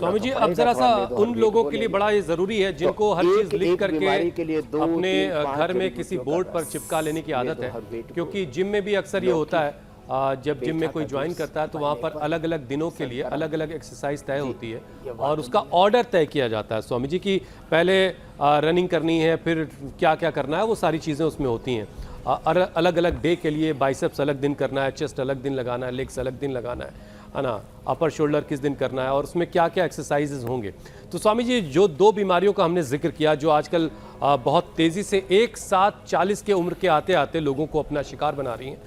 स्वामी जी, तो अब जरा सा पड़ेगा, उन लोगों के लिए बड़ा ये जरूरी है जिनको हर चीज लिख करके अपने घर में किसी बोर्ड पर चिपका लेने की आदत है, क्योंकि जिम में भी अक्सर ये होता है, जब जिम में कोई ज्वाइन करता है तो वहाँ पर अलग अलग दिनों के लिए अलग अलग एक्सरसाइज तय होती है और उसका ऑर्डर तय किया जाता है स्वामी जी की पहले रनिंग करनी है, फिर क्या क्या करना है, वो सारी चीज़ें उसमें होती हैं। अलग अलग डे के लिए बाइसेप्स अलग दिन करना है, चेस्ट अलग दिन लगाना है, लेग्स अलग दिन लगाना है ना, अपर शोल्डर किस दिन करना है और उसमें क्या क्या एक्सरसाइजेज होंगे। तो स्वामी जी, जो दो बीमारियों का हमने जिक्र किया जो आजकल बहुत तेज़ी से एक साथ 40 के उम्र के आते आते लोगों को अपना शिकार बना रही हैं,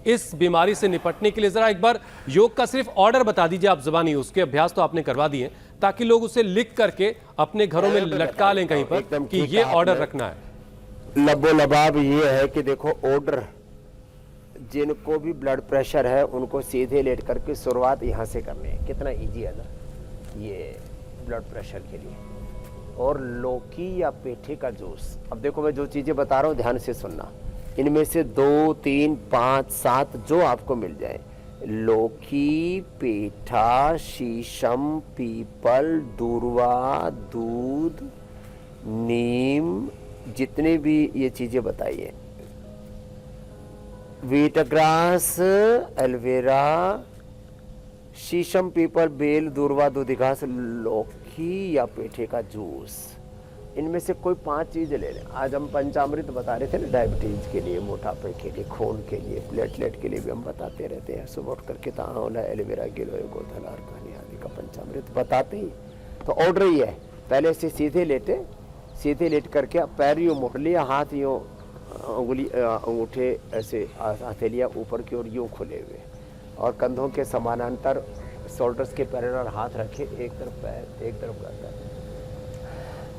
इस बीमारी से निपटने के लिए जरा एक बार योग का सिर्फ ऑर्डर बता दीजिए आप ज़बानी, उसके अभ्यास तो आपने करवा दिए ताकि लोग उसे लिख करके अपने घरों में लटका लें कहीं पर कि ये ऑर्डर रखना है। लबो लबाब ये है कि देखो ऑर्डर, जिनको भी ब्लड प्रेशर है उनको सीधे लेट करके शुरुआत यहाँ से करनी है। कितना इजी है ना ये ब्लड प्रेशर के लिए। और लौकी या पेठे का जूस, अब देखो मैं जो चीज़ें बता रहा हूँ ध्यान से सुनना, इनमें से 2, 3, 5, 7 जो आपको मिल जाए, लौकी, पेठा, शीशम, पीपल, दूर्वा, दूध, नीम, जितने भी ये चीज़ें बताइए, वीटग्रास, एलोवेरा, शीशम, पीपल, बेल, दूर्वा, दूधी घास, लौकी या पेठे का जूस, इनमें से कोई 5 चीज़ ले लें। आज हम पंचामृत बता रहे थे ना, डायबिटीज़ के लिए, मोटापे के लिए, खून के लिए, प्लेटलेट के लिए भी हम बताते रहते हैं। सुबह उठ करके ताना, एलोवेरा, गिलोय, गोधन, अर्कानी आदि का पंचामृत बताते ही। तो ऑर्डर ही है, पहले से सीधे लेटे, सीधे लेट करके पैर यूँ मोड़ लिया, हाथ यूँ, उंगली अंगूठे ऐसे हथेलियाँ ऊपर की ओर यूँ खुले हुए और कंधों के समानांतर शोल्डर्स के पैरेलल हाथ रखे, एक तरफ पैर एक तरफ गर्दन,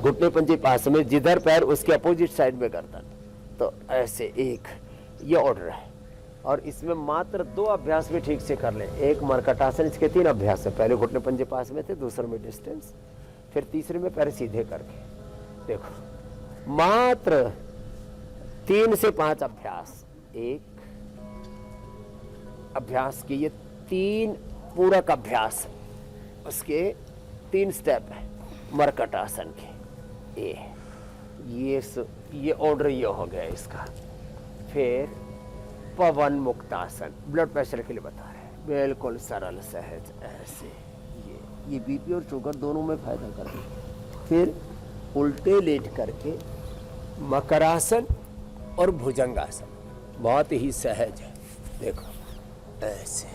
घुटने पंजे पास में, जिधर पैर उसके अपोजिट साइड में गर्दन। तो ऐसे एक ये ऑर्डर है और इसमें मात्र 2 अभ्यास भी ठीक से कर लें। एक मरकटासन, इसके 3 अभ्यास है, पहले घुटने पंजे पास में थे, दूसरे में डिस्टेंस, फिर तीसरे में पैर सीधे करके। देखो मात्र 3 से 5 अभ्यास, एक अभ्यास के ये 3 पूरक अभ्यास, उसके 3 स्टेप है मरकटासन के। ये ऑर्डर ये हो गया इसका। फिर पवन मुक्तासन, ब्लड प्रेशर के लिए बता रहे हैं, बिल्कुल सरल सहज ऐसे, ये बीपी और शुगर दोनों में फायदा करता है। फिर उल्टे लेट करके मकरासन और भुजंगासन, बहुत ही सहज है, देखो ऐसे,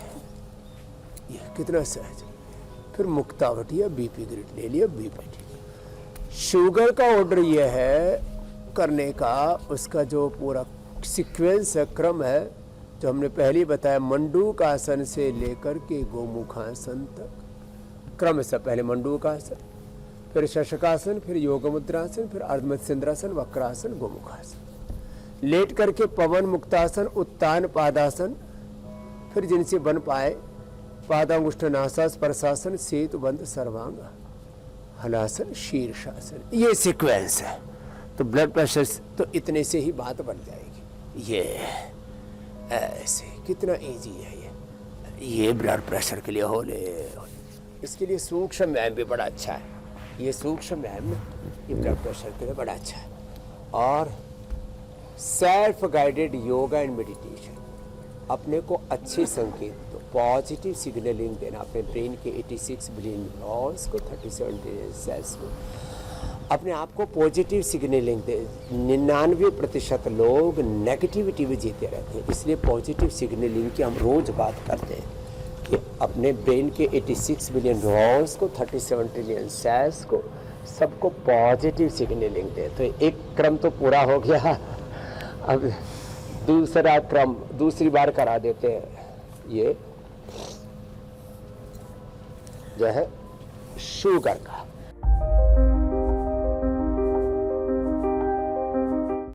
ये कितना सहज है। फिर मुक्तावटी या बीपी ग्रिड ले लिया, बीपी। शुगर का ऑर्डर यह है करने का, उसका जो पूरा सीक्वेंस है, क्रम है, जो हमने पहले बताया, मंडूकासन से लेकर के गोमुखासन तक क्रम से, पहले मंडूकासन, फिर शशकासन, फिर योग मुद्रासन, फिर अर्धमत्स्येंद्रासन, वक्रासन, गोमुखासन, लेट करके पवन मुक्तासन, उत्तान पादासन, फिर जिनसे बन पाए पादांगुष्ठनासा स्पर्शासन, सेतुबंध सर्वांग हलासन, शीर्षासन, ये सीक्वेंस है। तो ब्लड प्रेशर तो इतने से ही बात बन जाएगी। ये ऐसे कितना इजी है ये ब्लड प्रेशर के लिए होले। इसके लिए सूक्ष्म व्यायाम भी बड़ा अच्छा है। ये सूक्ष्म व्यायाम ये ब्लड प्रेशर के लिए बड़ा अच्छा है। और self guided yoga and meditation, अपने को अच्छे संकेत, तो पॉजिटिव सिग्नलिंग देना अपने ब्रेन के 86 बिलियन न्यूरॉन्स को, 37 बिलियन सेल्स को, अपने आप को पॉजिटिव सिग्नलिंग दे। 99% लोग नेगेटिविटी में जीते रहते हैं, इसलिए पॉजिटिव सिग्नलिंग की हम रोज़ बात करते हैं कि अपने ब्रेन के 86 बिलियन न्यूरॉन्स को, 37 बिलियन सेल्स को, सबको पॉजिटिव सिग्नलिंग दे। तो एक क्रम तो पूरा हो गया, अब दूसरा क्रम दूसरी बार करा देते हैं। ये जो है शुगर का,